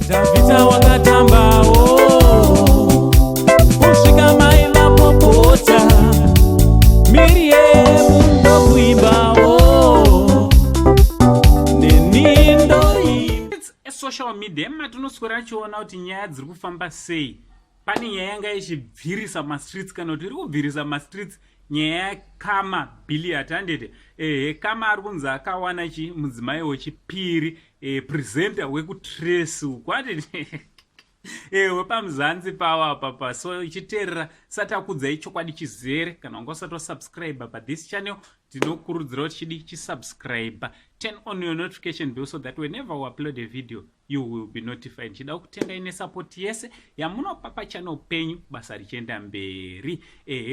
Davita wakatambao kusvika maila popota Miriam ndo kuimbao nenindo. It's a social media matinoswera chiona kuti nyaya dziri kufamba sei. Pane nyaya yanga ichibvirisa mastreets kana kuti iri kubvirisa mastreets nyaya yakama Billiard handiti. Kama ari kunzi akawana mudzimai wechipiri presenter wekutrace kwati wepamuzanzi pawo apa so ichiteerera satakudzai chokwadi chizere kana wanga usati wasubscribe pathis channel tinokurudzira kuti chidi chisubscribe, turn on your notification bell so that whenever we upload a video you will be notified. Chida kutenga ine support yese yamunopa pachannel penyu basa richienda mberi.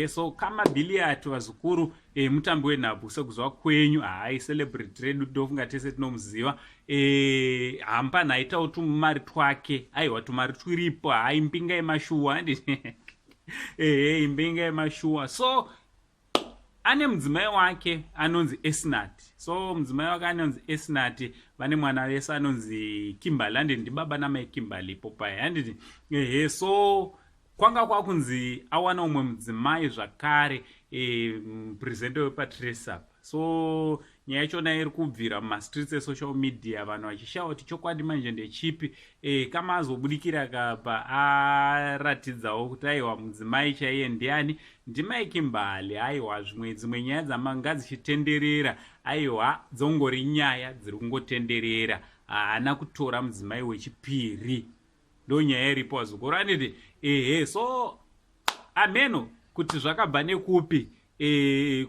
So kama Billiard vazukuru mutambi wenhabvu sekuzwa kwenyu hai celebrity redu ndofunga tese tinomuziva. Hampa naitawo tumari twake aiwa tumari twiripo hai mbinga yemashuwa handiti. Mbinga yemashuwa. So ane mudzimai wake anonzi Esnat. So mudzimai wake anonzi Esnat vane mwana wese anonzi Kimberly handiti, ndibaba namai Kimberly popai handiti. So kwanga kwakunzi awana umwe mudzimai zvakare presenter wepatrace up. So nyaya yachona iri kubvira mumastreets esocial media vanhu vachishawa kuti chokwadi manje ndechipi. Kama azobudikira kapa aratidzawo kuti aiwa mudzimai chaiye ndiani, ndimai Kimberly. Aiwa dzimwe nyaya dzamanga dzichitenderera aiwa dzongori nyaya dziri kungotenderera, haana kutora mudzimai wechipiri, ndo nyaya iripo wazukuru handiti. So ameno kuti zvakabva nekupi,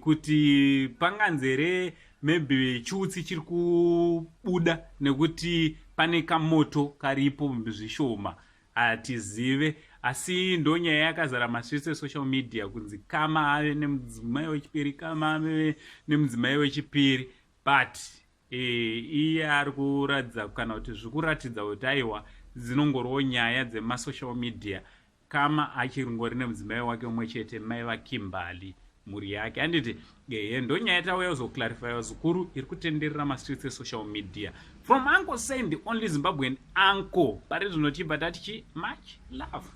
kuti panganzere maybe chiutsi chiri kubuda nekuti pane kamoto karipo zvishoma hatizive, asi ndo nyaya yakazara mastreets esocial media kunzi Kama ave nemudzimai wechipiri, Kama ave nemudzimai wechipiri. But iye ari kuratidza kana kuti zviri kuratidza kuti aiwa dzinongoriwo nyaya dzemasocial media, Kama achingori nemudzimai wake umwe chete, mai vaKimberly mhuri yake handiti. Ndo nyaya yatauya kuzoclarify wazukuru iri kutenderera mastreets esocial media. From Uncle Saying, the only Zimbabwean uncle, pari zvinochibva tatichi much love.